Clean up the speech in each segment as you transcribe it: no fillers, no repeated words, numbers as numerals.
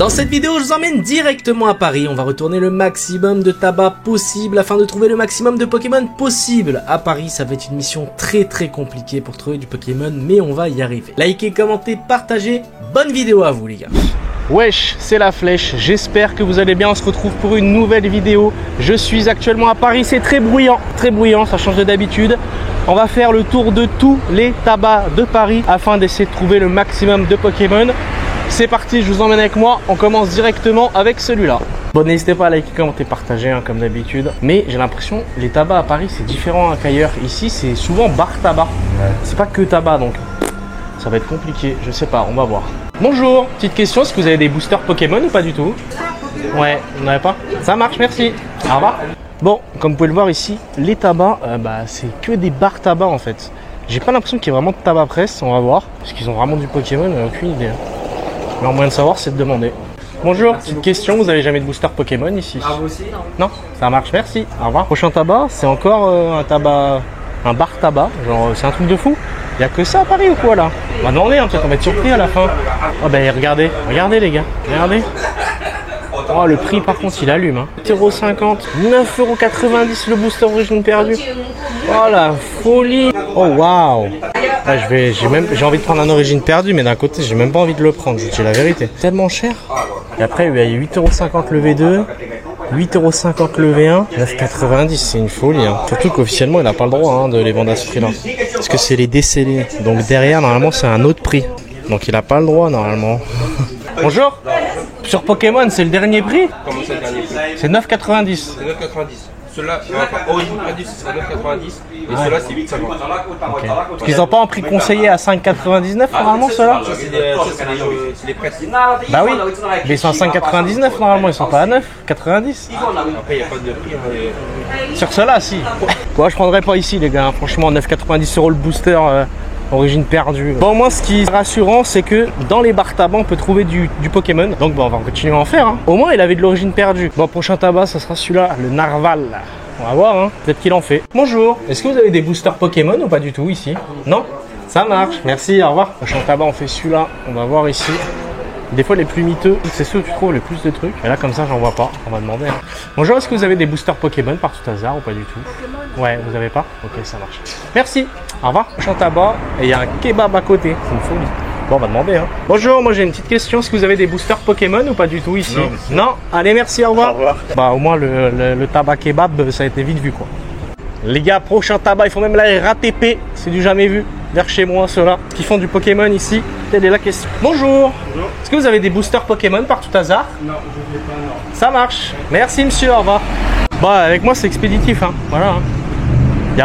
Dans cette vidéo, je vous emmène directement à Paris. On va retourner le maximum de tabac possible afin de trouver le maximum de Pokémon possible. À Paris, ça va être une mission très compliquée pour trouver du Pokémon, mais on va y arriver. Likez, commentez, partagez. Bonne vidéo à vous les gars. Wesh, c'est la flèche. J'espère que vous allez bien. On se retrouve pour une nouvelle vidéo. Je suis actuellement à Paris. C'est très bruyant, ça change de d'habitude. On va faire le tour de tous les tabacs de Paris afin d'essayer de trouver le maximum de Pokémon. C'est parti, je vous emmène avec moi. On commence directement avec celui-là. Bon, n'hésitez pas à liker, commenter, partager comme d'habitude. Mais j'ai l'impression les tabacs à Paris c'est différent qu'ailleurs. Ici c'est souvent bar tabac. C'est pas que tabac, donc ça va être compliqué. Je sais pas, on va voir. Bonjour, petite question, est-ce que vous avez des boosters Pokémon ou pas du tout? Ouais, vous n'en avez pas? Ça marche, merci. Au revoir. Bon, comme vous pouvez le voir ici, les tabacs, c'est que des bars tabac en fait. J'ai pas l'impression qu'il y ait vraiment de tabac presse, on va voir. Parce qu'ils ont vraiment du Pokémon, aucune idée. Le meilleur moyen de savoir, c'est de demander. Bonjour, petite question, vous avez jamais de booster Pokémon ici? Ah, vous aussi, non? Non, ça marche, merci. Au revoir. Prochain tabac, c'est encore un tabac, un bar tabac. Genre, c'est un truc de fou. Il n'y a que ça à Paris ou quoi là? On va demander, peut-être on va être surpris à la fin. Oh ben regardez les gars, regardez. Oh, le prix par contre il allume. 8,50 €, 9,90 € le booster origine perdue. Oh la folie. Oh waouh. J'ai envie de prendre un origine perdue, mais d'un côté j'ai même pas envie de le prendre, je dis la vérité. Tellement cher. Et après il y a 8,50 € le V2, 8,50 € le V1, 9,90 €, c'est une folie. Surtout qu'officiellement il n'a pas le droit de les vendre à ce prix là. Parce que c'est les décellés. Donc derrière normalement c'est un autre prix. Donc il n'a pas le droit normalement. Bonjour. Sur Pokémon, c'est le dernier prix? Comment c'est le dernier prix? C'est 9,90 €. C'est 9,90 €. Ceux-là, origine perdue, ce serait 9,90 € et ceux-là, c'est 8,50 €. Okay. Parce qu'ils n'ont pas un prix conseillé à 5,99 € normalement, ceux-là? Ça, c'est les prêts. Bah oui, mais ils sont à 5,99 € normalement, ils sont pas à 9,90 €. Après, il n'y a pas de prix. Sur ceux-là, si. Quoi, je prendrais pas ici, les gars. Franchement, 9,90 € le booster. Origine perdue. Bon, moi ce qui est rassurant c'est que dans les bars tabac on peut trouver du Pokémon. Donc bon, on va continuer à en faire. Au moins il avait de l'origine perdue. Bon, prochain tabac ça sera celui-là, le narval. On va voir, peut-être qu'il en fait. Bonjour, est-ce que vous avez des boosters Pokémon ou pas du tout ici? Non? Ça marche, merci, au revoir. Prochain tabac on fait celui-là, on va voir ici. Des fois les plus miteux, c'est ceux où tu trouves le plus de trucs. Et là comme ça j'en vois pas, on va demander. Bonjour, est-ce que vous avez des boosters Pokémon par tout hasard ou pas du tout? Ouais, vous avez pas? Ok, ça marche. Merci, au revoir. Prochain tabac, et il y a un kebab à côté, c'est une folie. Bon, on va demander. Bonjour, moi j'ai une petite question, est-ce que vous avez des boosters Pokémon ou pas du tout ici? Non, allez, merci, au revoir. Au revoir. Bah au moins le tabac kebab, ça a été vite vu quoi. Les gars, prochain tabac, il faut même la RATP, c'est du jamais vu. Vers chez moi, ceux-là qui font du Pokémon ici. Telle est la question. Bonjour. Bonjour. Est-ce que vous avez des boosters Pokémon par tout hasard? Non, je ne l'ai pas, non. Ça marche. Merci monsieur, au revoir. Bah avec moi c'est expéditif, voilà. Y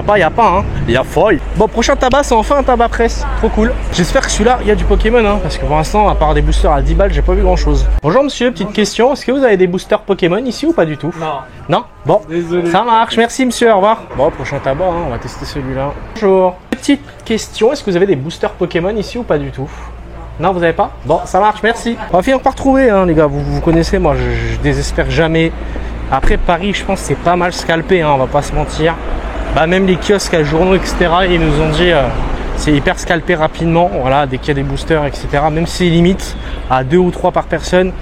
a folle. Bon, prochain tabac, c'est enfin un tabac presse. Trop cool. J'espère que celui-là, il y a du Pokémon, parce que pour l'instant, à part des boosters à 10 balles, j'ai pas vu grand-chose. Bonjour monsieur, petite question. Est-ce que vous avez des boosters Pokémon ici ou pas du tout? Non. Non? Bon. Désolé. Ça marche. Merci monsieur, au revoir. Bon, prochain tabac, on va tester celui-là. Bonjour. Petite question, est-ce que vous avez des boosters Pokémon ici ou pas du tout? Non, vous avez pas? Bon, ça marche, merci. On va finir par trouver, les gars. Vous connaissez, moi, je désespère jamais. Après, Paris, je pense que c'est pas mal scalpé, on va pas se mentir. Bah, même les kiosques à journaux, etc., ils nous ont dit c'est hyper scalpé rapidement. Voilà, dès qu'il y a des boosters, etc. Même si c'est limite à 2 ou 3 par personne,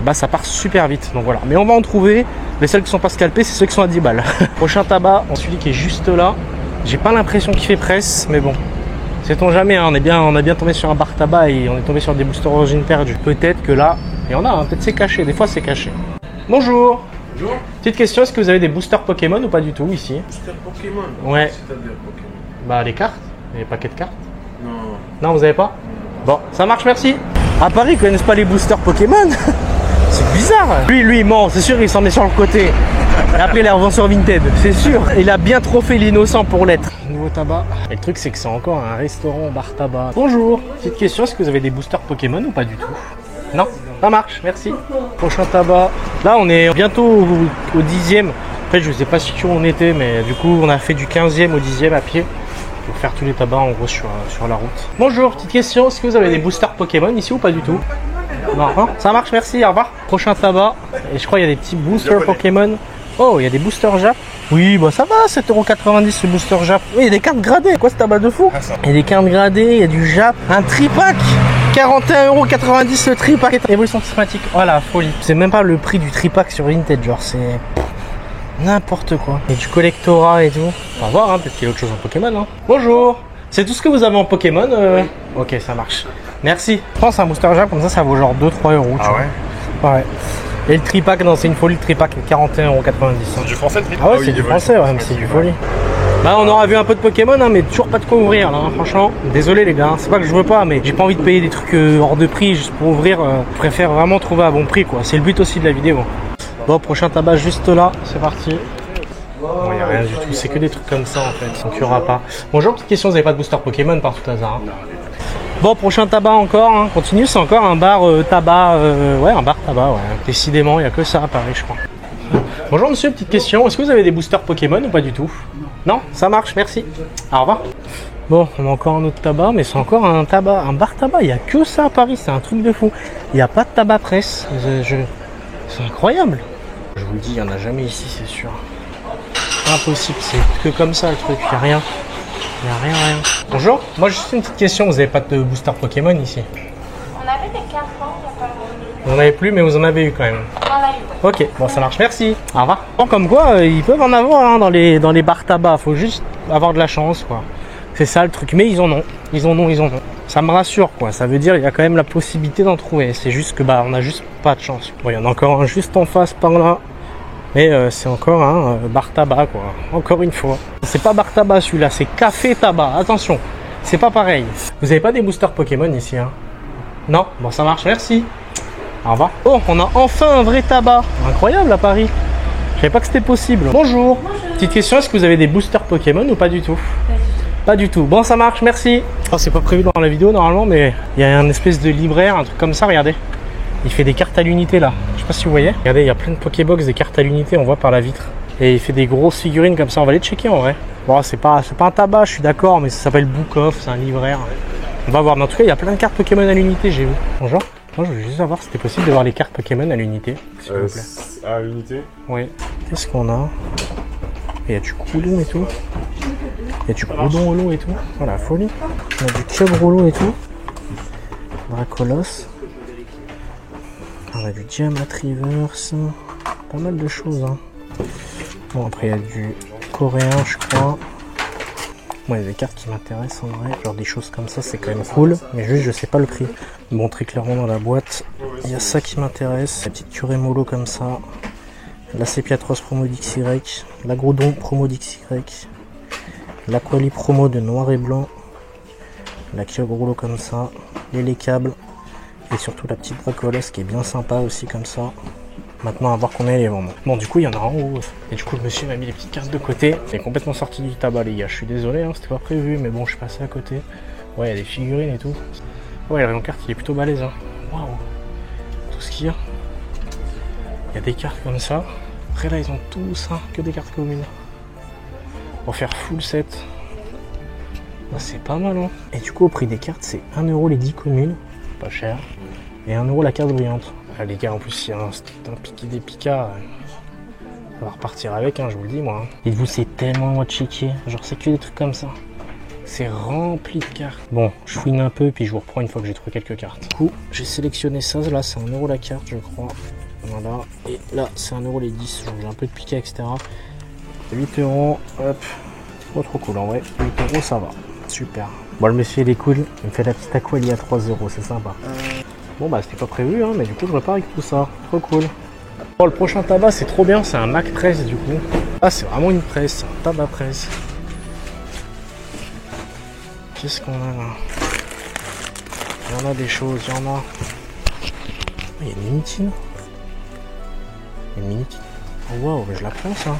bah ça part super vite. Donc voilà. Mais on va en trouver. Les seuls qui sont pas scalpés, c'est ceux qui sont à 10 balles. Prochain tabac, celui qui est juste là. J'ai pas l'impression qu'il fait presse, mais bon. Sait-on jamais, on a bien tombé sur un bar tabac et on est tombé sur des boosters origine perdue. Peut-être que là, il y en a, peut-être c'est caché. Des fois c'est caché. Bonjour. Bonjour. Petite question, est-ce que vous avez des boosters Pokémon ou pas du tout ici? Boosters Pokémon? Ouais. C'est-à-dire Pokémon? Bah les cartes, les paquets de cartes. Non. Non, vous avez pas? Bon, ça marche, merci. À Paris, ils connaissent pas les boosters Pokémon. C'est bizarre. Lui, il ment, c'est sûr, il s'en met sur le côté. Et après, il les revend sur Vinted, c'est sûr. Il a bien trop fait l'innocent pour l'être. Nouveau tabac. Et le truc, c'est que c'est encore un restaurant bar tabac. Bonjour. Petite question, est-ce que vous avez des boosters Pokémon ou pas du tout? Non, ça marche, merci. Prochain tabac. Là, on est bientôt au 10e. Après, je sais pas sur qui on était, mais du coup, on a fait du 15e au 10e à pied. Pour faire tous les tabacs en gros sur la route. Bonjour, petite question, est-ce que vous avez des boosters Pokémon ici ou pas du tout? Non, ça marche, merci, au revoir. Prochain tabac, et je crois qu'il y a des petits boosters Pokémon. Oh, il y a des boosters Jap. Oui, bah ça va, 7,90 € le booster Jap. Oui, il y a des cartes gradées, quoi ce tabac de fou? Il y a des cartes gradées, il y a du Jap, un tripack. 41,90€ le tripack évolution systématique. Oh la folie. C'est même pas le prix du tripack sur Vinted, genre c'est n'importe quoi. Et du collectorat et tout. On va voir, hein, peut-être qu'il y a autre chose en Pokémon. Hein. Bonjour. C'est tout ce que vous avez en Pokémon Ok, ça marche. Merci. Je pense un booster jab comme ça vaut genre 2-3 euros. Ah ouais. Ouais. Et le tripack, non, c'est une folie, le tripack, 41,90€. C'est du français le tripack? Ah ouais, c'est du français, ouais, mais c'est du folie. Bah, on aura vu un peu de Pokémon, hein, mais toujours pas de quoi ouvrir là, hein, franchement. Désolé les gars, c'est pas que je veux pas, mais j'ai pas envie de payer des trucs hors de prix juste pour ouvrir. Je préfère vraiment trouver à bon prix, quoi. C'est le but aussi de la vidéo. Bon, prochain tabac juste là, c'est parti. Bon, y a rien du tout, c'est que des trucs comme ça en fait, donc il y aura pas. Bonjour, petite question, vous avez pas de booster Pokémon par tout hasard hein? Bon, prochain tabac encore, hein. Continue, c'est encore un bar tabac, ouais, un bar tabac, ouais. Décidément, il n'y a que ça à Paris, je crois. Bonjour monsieur, petite question, est-ce que vous avez des boosters Pokémon ou pas du tout? Non? Ça marche, merci. Au revoir. Bon, on a encore un autre tabac, mais c'est encore un tabac, un bar tabac, il n'y a que ça à Paris, c'est un truc de fou. Il n'y a pas de tabac presse, c'est incroyable. Je vous le dis, il n'y en a jamais ici, c'est sûr. Impossible, c'est que comme ça le truc, il n'y a rien. Il n'y a rien. Bonjour, moi juste une petite question, vous n'avez pas de booster Pokémon ici? On avait des cartons, il n'y a pas longtemps. Vous n'en avez plus, mais vous en avez eu quand même. On en a eu. Ok, bon ça marche, merci. Au revoir. Bon, comme quoi, ils peuvent en avoir hein, dans les bars tabac, faut juste avoir de la chance quoi. C'est ça le truc, mais ils en ont. Ça me rassure quoi, ça veut dire qu'il y a quand même la possibilité d'en trouver. C'est juste que bah on a juste pas de chance. Bon, il y en a encore un juste en face par là. Mais c'est encore un bar tabac quoi, encore une fois. C'est pas bar tabac celui-là, c'est café tabac, attention, c'est pas pareil. Vous avez pas des boosters Pokémon ici hein? Non? Bon ça marche, merci. Au revoir. Oh, on a enfin un vrai tabac, incroyable à Paris. Je savais pas que c'était possible. Bonjour. Petite question, est-ce que vous avez des boosters Pokémon ou pas du tout? Pas du tout. Bon ça marche, merci. Oh, c'est pas prévu dans la vidéo normalement, mais il y a un espèce de libraire, un truc comme ça, regardez. Il fait des cartes à l'unité là, je sais pas si vous voyez. Regardez, il y a plein de Pokébox, des cartes à l'unité, on voit par la vitre. Et il fait des grosses figurines comme ça, on va les checker en vrai. Bon, c'est pas un tabac, je suis d'accord, mais ça s'appelle Book Off, c'est un livraire. On va voir, mais en tout cas, il y a plein de cartes Pokémon à l'unité, j'ai vu. Bonjour, moi je voulais juste savoir si c'était possible de voir les cartes Pokémon à l'unité, s'il vous plaît. À l'unité? Oui. Qu'est-ce qu'on a? Il y a du Groudon et tout. Il y a du Groudon holo et tout. Voilà, folie. On a du Kyogre holo et tout. Dracolos. On a du Diamond Reverse, pas mal de choses hein. Bon après il y a du coréen je crois. Moi il y a des cartes qui m'intéressent en vrai, genre des choses comme ça c'est quand même cool, mais juste je sais pas le prix. Bon très clairement dans la boîte, il y a ça qui m'intéresse, la petite Curemolo comme ça, la Sepiatros promo d'XY, la Groudon promo d'XY, l'Aquali promo de noir et blanc, la Kyogre comme ça, les Lécables. Et surtout la petite Dracolos qui est bien sympa aussi comme ça. Maintenant à voir combien elle est vendue. Bon du coup il y en a en haut. Et du coup le monsieur m'a mis les petites cartes de côté. C'est complètement sorti du tabac les gars. Je suis désolé hein, c'était pas prévu. Mais bon je suis passé à côté. Ouais il y a des figurines et tout. Ouais le rayon carte il est plutôt balèze hein. Waouh. Tout ce qu'il y a. Il y a des cartes comme ça. Après là ils ont tous hein, que des cartes communes. Pour faire full set. C'est pas mal hein. Et du coup au prix des cartes c'est 1€ les 10 communes. Pas cher. Et 1€ la carte brillante. Ah, les gars, en plus, il y a un piqué des picas. On va repartir avec, hein, je vous le dis, moi. Hein. Dites-vous, c'est tellement checké. Genre, c'est que des trucs comme ça. C'est rempli de cartes. Bon, je fouine un peu, puis je vous reprends une fois que j'ai trouvé quelques cartes. Du coup, j'ai sélectionné ça. Là, c'est 1€ la carte, je crois. Voilà. Et là, c'est 1€ les 10. J'ai un peu de piqué, etc. 8€. Hop. Oh, trop cool, en vrai. 8€, ça va. Super. Bon, le monsieur il est cool, il me fait la petite Aqualie à 3€, c'est sympa. Bon bah c'était pas prévu hein, mais du coup je repars avec tout ça, trop cool. Bon le prochain tabac c'est trop bien, c'est un Mac presse du coup. Ah c'est vraiment une presse, un tabac presse. Qu'est-ce qu'on a là? Il y en a des choses, il y en a. Il y a une Minitine. Une Minitine. Oh waouh, je la prends ça.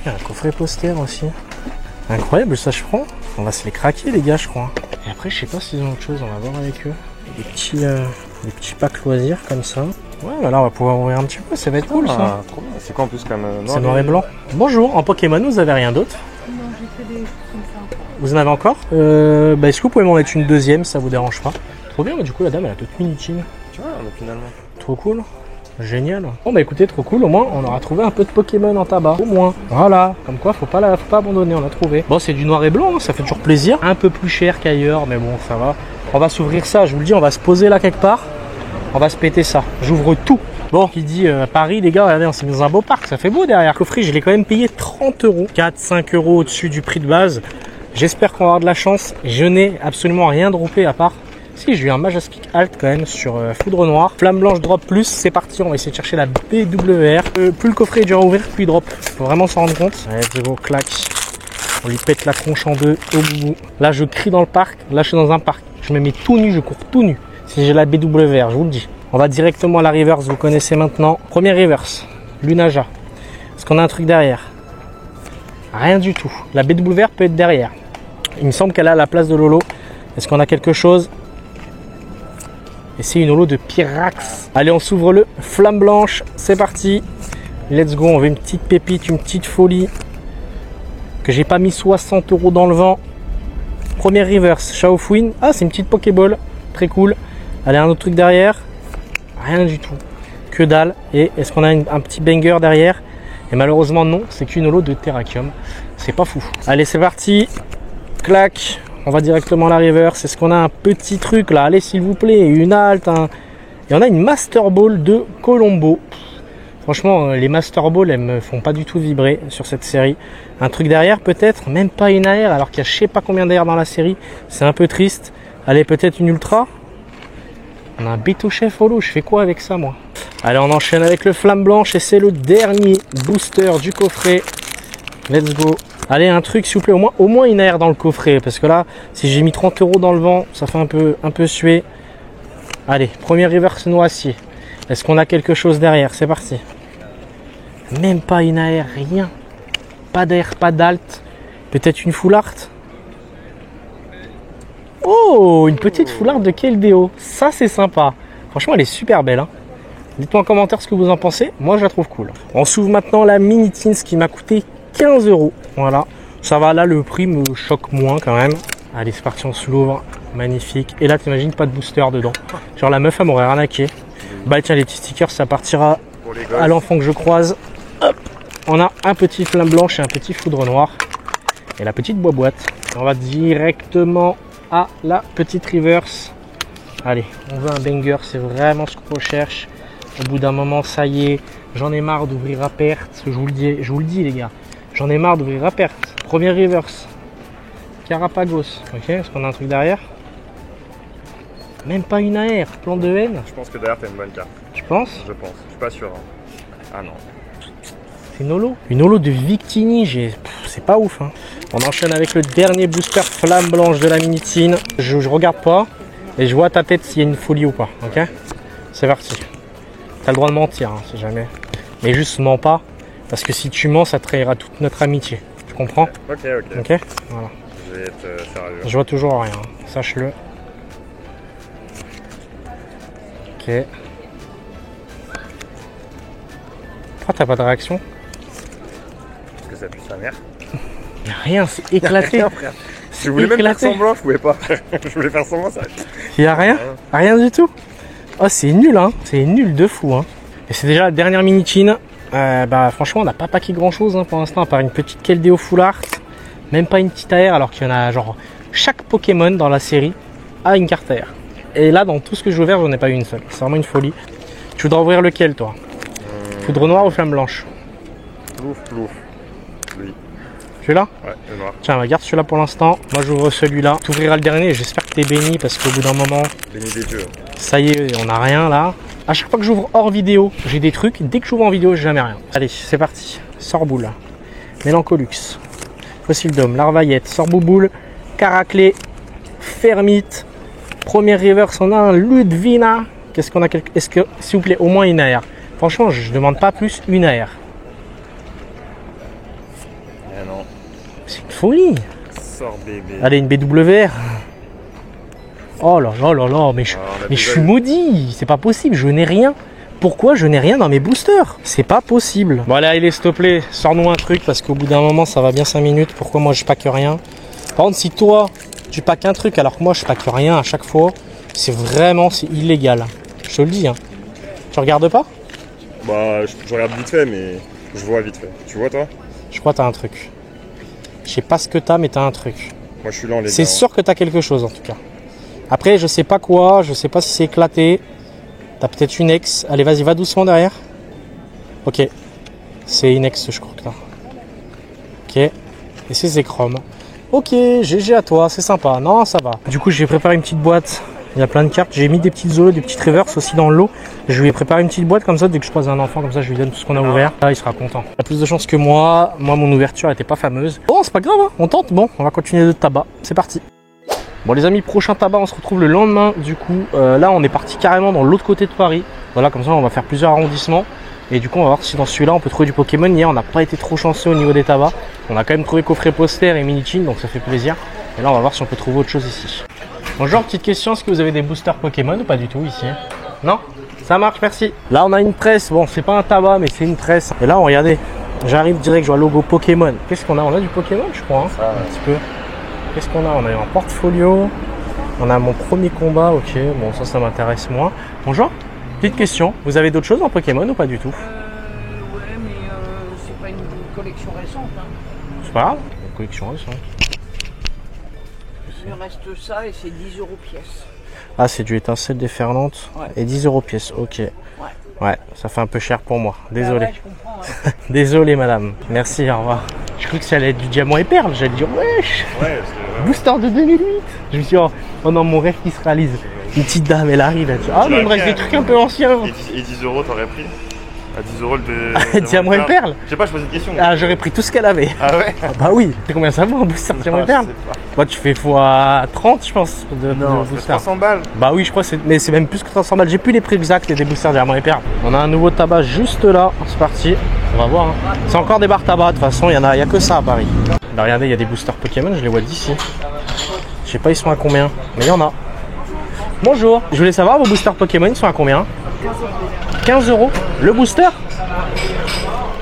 Il y a un coffret poster aussi. Incroyable ça je prends. On va se les craquer les gars je crois. Et après je sais pas s'ils ont autre chose, on va voir avec eux. Des petits packs loisirs comme ça. Ouais là on va pouvoir ouvrir un petit peu, ça va être cool ça. Trop bien. C'est quoi en plus comme c'est noir et blanc. Bonjour, en Pokémon vous avez rien d'autre? Non, j'ai fait des trucs comme ça. Vous en avez encore? Bah est-ce que vous pouvez m'en mettre une deuxième, ça vous dérange pas? Trop bien, bah, du coup la dame elle a toute Minitine. Tu vois finalement. Trop cool. Génial. Bon bah écoutez, trop cool, au moins on aura trouvé un peu de Pokémon en tabac. Au moins. Voilà. Comme quoi faut pas abandonner, on a trouvé. Bon c'est du noir et blanc, hein, ça fait toujours plaisir. Un peu plus cher qu'ailleurs, mais bon ça va. On va s'ouvrir ça, je vous le dis, on va se poser là quelque part. On va se péter ça. J'ouvre tout. Bon, qui dit Paris, les gars, regardez, on s'est mis dans un beau parc, ça fait beau derrière. Le coffret, je l'ai quand même payé 30 €. 4-5 € au-dessus du prix de base. J'espère qu'on va avoir de la chance. Je n'ai absolument rien droppé à part. Si, j'ai eu un Majestic Alt quand même sur Foudre Noire. Flamme Blanche drop plus, c'est parti, on va essayer de chercher la BWR. Plus le coffret est dur à ouvrir, plus il drop. Faut vraiment s'en rendre compte. Allez, let's go, clac. On lui pète la tronche en deux, au bout. Là, je crie dans le parc. Là, je suis dans un parc. Je me mets tout nu, je cours tout nu. Si j'ai la BWR, je vous le dis. On va directement à la reverse, vous connaissez maintenant. Première reverse, Lunaja. Est-ce qu'on a un truc derrière? Rien du tout. La BWR peut être derrière. Il me semble qu'elle a la place de Lolo. Est-ce qu'on a quelque chose? Et c'est une holo de Pyrax. Allez, on s'ouvre le Flamme Blanche. C'est parti. Let's go. On veut une petite pépite, une petite folie. Que j'ai pas mis 60 € dans le vent. Première reverse, Shaofwin. Ah, c'est une petite Pokéball. Très cool. Allez, un autre truc derrière. Rien du tout. Que dalle. Et est-ce qu'on a un petit banger derrière? Et malheureusement, non. C'est qu'une holo de Terrakium. C'est pas fou. Allez, c'est parti. Clac. On va directement à la reverse. Est-ce qu'on a un petit truc là? Allez, s'il vous plaît. Une halte. Et on a une Master Ball de Colombo. Franchement, les Master Ball, elles me font pas du tout vibrer sur cette série. Un truc derrière peut-être, même pas une AR, alors qu'il y a je sais pas combien d'AR dans la série. C'est un peu triste. Allez, peut-être une Ultra. On a un Beto Chef Holo. Je fais quoi avec ça, moi? Allez, on enchaîne avec le Flamme Blanche et c'est le dernier booster du coffret. Let's go. Allez, un truc, s'il vous plaît, au moins une AR dans le coffret. Parce que là, si j'ai mis 30 € dans le vent, ça fait un peu suer. Allez, première reverse noisier. Est-ce qu'on a quelque chose derrière? C'est parti. Même pas une AR, rien. Pas d'air, pas d'alt. Peut-être une full art. Oh, une petite full art de Keldeo. Ça, c'est sympa. Franchement, elle est super belle. Hein. Dites-moi en commentaire ce que vous en pensez. Moi, je la trouve cool. On s'ouvre maintenant la Mini Teens qui m'a coûté 15 €. Voilà. Ça va, là, le prix me choque moins quand même. Allez, c'est parti, on se l'ouvre. Magnifique. Et là, t'imagines pas de booster dedans. Genre, la meuf, elle m'aurait arnaqué. Bah, tiens, les petits stickers, ça partira à l'enfant que je croise. Hop. On a un petit Flamme Blanche et un petit Foudre Noire. Et la petite boîte. On va directement à la petite reverse. Allez, on veut un banger, c'est vraiment ce qu'on recherche. Au bout d'un moment, ça y est, j'en ai marre d'ouvrir à perte. Je vous le dis les gars, j'en ai marre d'ouvrir à perte. Première reverse, Carapagos. Ok, est-ce qu'on a un truc derrière? Même pas une AR, plan de haine. Je pense que derrière t'as une bonne carte. Tu penses? Je pense, je suis pas sûr. Hein. Ah non. C'est une holo. Une holo de Victini, c'est pas ouf. Hein. On enchaîne avec le dernier booster Flamme Blanche de la Mini Teen. Je regarde pas et je vois à ta tête s'il y a une folie ou pas. Ok? C'est parti. T'as le droit de mentir, hein, si jamais. Mais juste mens pas, parce que si tu mens, ça trahira toute notre amitié. Tu comprends? Ok. Ok? Voilà. Je vais être sérieux. Je vois toujours rien, hein. Sache-le. Ok. Pourquoi t'as pas de réaction? Parce que ça pue sa mère. Y'a rien, c'est éclaté. Je voulais même faire semblant, je pouvais pas. Je voulais faire semblant, ça. Y'a rien? Rien du tout? Oh, c'est nul, hein. C'est nul de fou, hein. Et c'est déjà la dernière Mini Teen. Bah, franchement, on n'a pas packé grand chose hein, pour l'instant, à part une petite Keldeo Full Art. Même pas une petite AR, alors qu'il y en a genre. Chaque Pokémon dans la série a une carte AR. Et là, dans tout ce que je veux faire, j'en ai pas eu une seule. C'est vraiment une folie. Tu voudrais ouvrir lequel, toi? Foudre Noire ou Flamme Blanche? Plouf. Lui. Celui-là? Ouais, le noir. Tiens, regarde celui-là pour l'instant. Moi, j'ouvre celui-là. Tu ouvriras le dernier. J'espère que t'es béni parce qu'au bout d'un moment, Béni des dieux. ça y est, on n'a rien là. À chaque fois que j'ouvre hors vidéo, j'ai des trucs. Dès que j'ouvre en vidéo, j'ai jamais rien. Allez, c'est parti. Sorboule, Mélancholux, Fossil Dome, Larvaillette, Sorbouboule, Caraclé, Fermite. Première reverse, on a un Ludvina. Qu'est-ce qu'on a? Est-ce que, s'il vous plaît, au moins une AR? Franchement, je demande pas plus, une AR. Ah non. C'est une folie. Sors bébé. Allez, une BWR. Oh là là là là, mais je suis maudit. C'est pas possible, je n'ai rien. Pourquoi je n'ai rien dans mes boosters? C'est pas possible. Bon allez, s'il te plaît, sors-nous un truc parce qu'au bout d'un moment, ça va bien 5 minutes. Pourquoi moi je pack rien? Par contre, si toi, tu packs un truc alors que moi je pack rien à chaque fois, c'est illégal. Je te le dis. Hein. Tu regardes pas? Bah, je regarde vite fait, mais je vois vite fait. Tu vois, toi? Je crois que t'as un truc. Je sais pas ce que t'as, mais t'as un truc. Moi, je suis lent, les gars. C'est sûr que t'as quelque chose en tout cas. Après, je sais pas quoi, je sais pas si c'est éclaté. T'as peut-être une ex. Allez, vas-y, va doucement derrière. Ok. C'est une ex, je crois que là. Ok. Et c'est chrome. Ok, GG à toi, c'est sympa. Non, ça va. Du coup, j'ai préparé une petite boîte. Il y a plein de cartes. J'ai mis des petites zolos, des petites reverses aussi dans le lot. Je lui ai préparé une petite boîte comme ça. Dès que je croise un enfant comme ça, je lui donne tout ce qu'on a ouvert. Là, il sera content. Il a plus de chance que moi. Moi, mon ouverture était pas fameuse. Bon, c'est pas grave, hein. On tente. Bon, on va continuer de tabac. C'est parti. Bon, les amis, prochain tabac, on se retrouve le lendemain. Du coup, là, on est parti carrément dans l'autre côté de Paris. Voilà, comme ça, on va faire plusieurs arrondissements. Et du coup, on va voir si dans celui-là, on peut trouver du Pokémon. Hier, on n'a pas été trop chanceux au niveau des tabacs. On a quand même trouvé coffret poster et mini-chin, donc ça fait plaisir. Et là, on va voir si on peut trouver autre chose ici. Bonjour, petite question, est-ce que vous avez des boosters Pokémon ou pas du tout ici? Non? Ça marche, merci. Là, on a une presse. Bon, c'est pas un tabac, mais c'est une presse. Et là, regardez, j'arrive direct, je vois le logo Pokémon. Qu'est-ce qu'on a? On a du Pokémon, je crois, hein, un petit peu. Qu'est-ce qu'on a? On a un portfolio. On a mon premier combat, ok. Bon, ça m'intéresse moins. Bonjour, petite question. Vous avez d'autres choses en Pokémon ou pas du tout? Ouais, mais c'est pas une collection récente. Hein. C'est pas grave, une collection récente. Il reste ça et c'est 10 € pièce. Ah, c'est du étincelle déferlante. Ouais. Et 10 € pièce, ok. Ouais, ça fait un peu cher pour moi. Désolé. Ah ouais, je comprends. Ouais. Désolé, madame. Merci, au revoir. Je croyais que ça allait être du diamant et perle. J'allais dire, wesh. Ouais, Booster de 2008. Je me suis dit, oh non, mon rêve qui se réalise. Une petite dame, elle arrive, elle dit, ah, mais il me reste des trucs un peu anciens. Et 10 € t'aurais pris? À 10 € le Diamant et perle. Je sais pas, je pose une question. Ah, j'aurais pris tout ce qu'elle avait. Ah ouais? Ah bah oui. C'est combien ça vaut un booster de diamant et perle? Bah, tu fais x30, je pense, de booster. 300 balles. Bah oui, je crois, mais c'est même plus que 300 balles. J'ai plus les prix exacts des boosters diamant et perle. On a un nouveau tabac juste là. C'est parti. On va voir. Hein. C'est encore des barres tabac. De toute façon, il y a que ça à Paris. Là, regardez, il y a des boosters Pokémon. Je les vois d'ici. Je sais pas, ils sont à combien, mais il y en a. Bonjour. Je voulais savoir, vos boosters Pokémon, ils sont à combien? 15 € le booster?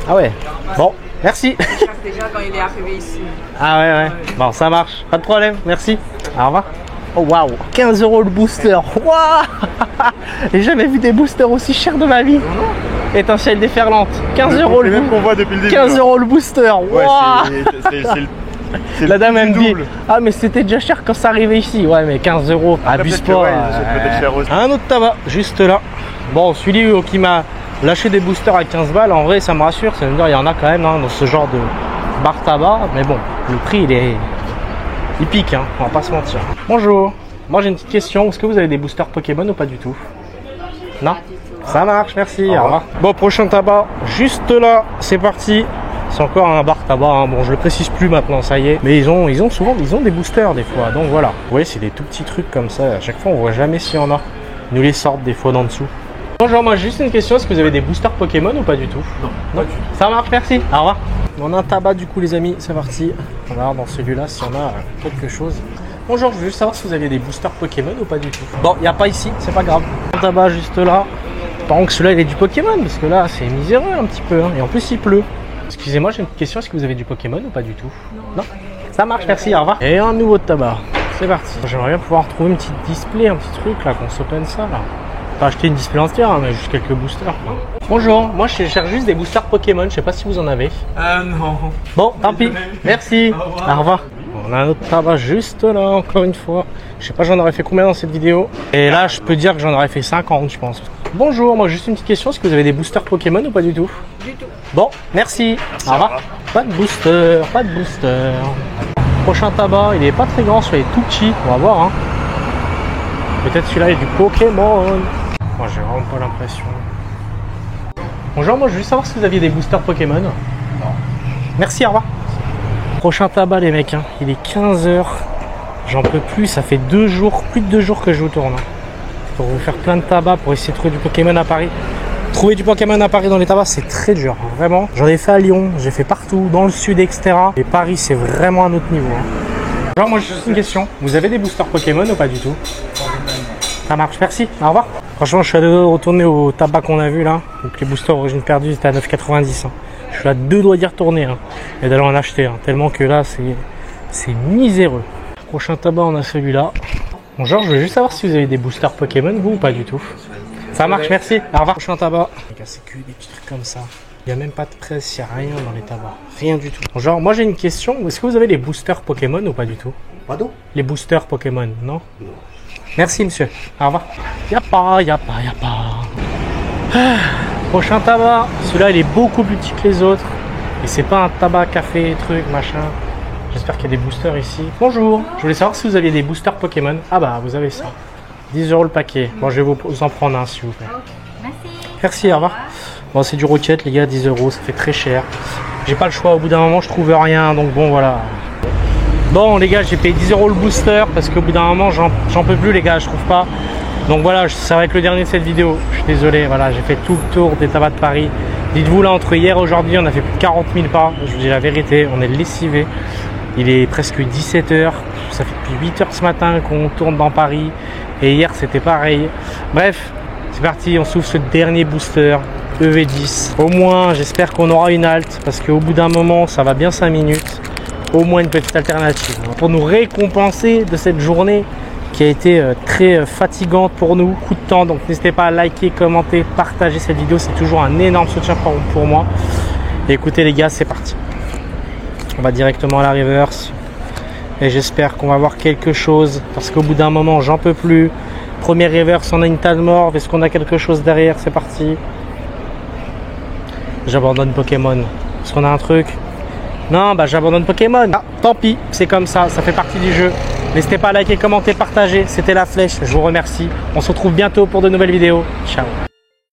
Ah ouais. Bon, merci. Déjà quand il est arrivé ici. Ah ouais. Bon, ça marche. Pas de problème. Merci. Au revoir. Oh waouh, 15 € le booster. Waouh. J'ai jamais vu des boosters aussi chers de ma vie. Étincelle déferlante. 15 € le même qu'on voit depuis le début. 15 € le booster. Ouais, Waouh. La dame elle me dit, ah mais c'était déjà cher quand ça arrivait ici. Ouais, mais 15 €, abuse pas. Ouais, c'est peut-être cher aussi. Un autre tabac, juste là. Bon, celui qui m'a lâché des boosters à 15 balles, en vrai ça me rassure. Ça veut dire il y en a quand même hein, dans ce genre de bar tabac. Mais bon, le prix il pique, hein, on va pas se mentir. Bonjour, moi j'ai une petite question. Est-ce que vous avez des boosters Pokémon ou pas du tout? Non? Ça marche, merci, au revoir. Bon, prochain tabac, juste là, c'est parti. C'est encore un bar tabac, hein. Bon je le précise plus maintenant, ça y est. Mais ils ont souvent des boosters des fois, donc voilà. Vous voyez, c'est des tout petits trucs comme ça. À chaque fois on voit jamais s'il y en a. Ils nous les sortent des fois d'en dessous. Bonjour, moi juste une question, est-ce que vous avez des boosters Pokémon ou pas du tout? Non. Ça marche, merci, au revoir. On a un tabac du coup les amis, c'est parti. On va voir dans celui-là s'il y en a quelque chose. Bonjour, je veux juste savoir si vous aviez des boosters Pokémon ou pas du tout. Bon, il n'y a pas ici, c'est pas grave. Un tabac juste là. Par contre celui-là il est du Pokémon, parce que là c'est miséreux un petit peu, hein. Et en plus il pleut. Excusez-moi, j'ai une question, est-ce que vous avez du Pokémon ou pas du tout? Non. Ça marche, merci, au revoir. Et un nouveau tabac, c'est parti. J'aimerais bien pouvoir trouver une petite display, un petit truc là, qu'on s'open ça là. Pas acheter une display entière, hein, mais juste quelques boosters. Quoi. Bonjour, moi je cherche juste des boosters Pokémon, je sais pas si vous en avez. Non. Bon, tant pis, merci, au revoir. On a un autre tabac juste là, encore une fois. Je sais pas, j'en aurais fait combien dans cette vidéo. Et là, je peux dire que j'en aurais fait 50, je pense. Bonjour, moi juste une petite question, est-ce que vous avez des boosters Pokémon ou pas du tout? Du tout. Bon, merci, au revoir. Pas de booster, pas de booster. Prochain tabac, il est pas très grand, celui-là est tout petit, on va voir. Hein. Peut-être celui-là est du Pokémon. Moi, j'ai vraiment pas l'impression. Bonjour, moi je veux juste savoir si vous aviez des boosters Pokémon. Non. Merci, au revoir. Prochain tabac les mecs, hein. Il est 15 h. J'en peux plus, ça fait 2 jours, plus de 2 jours que je vous tourne. Hein. Pour vous faire plein de tabac, pour essayer de trouver du Pokémon à Paris. Trouver du Pokémon à Paris dans les tabacs, c'est très dur, vraiment. J'en ai fait à Lyon, j'ai fait partout, dans le sud, etc. Et Paris, c'est vraiment un autre niveau. Hein. Alors moi, j'ai juste une question. Vous avez des boosters Pokémon ou pas du tout? Ça marche, merci, au revoir. Franchement, je suis à deux doigts de retourner au tabac qu'on a vu là. Donc les boosters origine perdue, c'était à 9,90. Hein. Je suis à 2 doigts d'y retourner hein, et d'aller en acheter. Hein, tellement que là, c'est miséreux. Prochain tabac, on a celui-là. Bonjour, je veux juste savoir si vous avez des boosters Pokémon, vous ou pas du tout. Ça marche, merci, au revoir. Prochain tabac. C'est que des petits trucs comme ça. Il n'y a même pas de presse, il n'y a rien dans les tabacs. Rien du tout. Bonjour, moi j'ai une question. Est-ce que vous avez les boosters Pokémon ou pas du tout? Pardon? Les boosters Pokémon, non? Merci monsieur. Au revoir. Y'a pas. Prochain tabac. Celui-là il est beaucoup plus petit que les autres. Et c'est pas un tabac café, truc, machin. J'espère qu'il y a des boosters ici. Bonjour. Je voulais savoir si vous aviez des boosters Pokémon. Ah bah vous avez ça. 10 € le paquet. Bon, je vais vous en prendre un s'il vous plaît. Merci, au revoir. Bon, c'est du Rocket les gars, 10 €, ça fait très cher. J'ai pas le choix, au bout d'un moment je trouve rien, donc bon voilà. Bon les gars, j'ai payé 10 € le booster parce qu'au bout d'un moment j'en peux plus les gars, je trouve pas. Donc voilà, ça va être le dernier de cette vidéo. Je suis désolé, voilà, j'ai fait tout le tour des tabacs de Paris. Dites-vous là, entre hier et aujourd'hui, on a fait plus de 40 000 pas. Je vous dis la vérité, on est lessivé. Il est presque 17 h. Ça fait depuis 8 h ce matin qu'on tourne dans Paris. Et hier c'était pareil. Bref, c'est parti, on s'ouvre ce dernier booster EV10. Au moins, j'espère qu'on aura une halte parce qu'au bout d'un moment, ça va bien 5 minutes. Au moins une petite alternative pour nous récompenser de cette journée qui a été très fatigante pour nous, coup de temps. Donc n'hésitez pas à liker, commenter, partager cette vidéo, c'est toujours un énorme soutien pour moi. Et écoutez les gars, c'est parti. On va directement à la reverse et j'espère qu'on va voir quelque chose parce qu'au bout d'un moment j'en peux plus. Première reverse, on a une tas de morts. Est-ce qu'on a quelque chose derrière? C'est parti. J'abandonne Pokémon. Est-ce qu'on a un truc? Non, bah j'abandonne Pokémon. Ah, tant pis, c'est comme ça, ça fait partie du jeu. N'hésitez pas à liker, commenter, partager. C'était La Flèche, je vous remercie. On se retrouve bientôt pour de nouvelles vidéos. Ciao.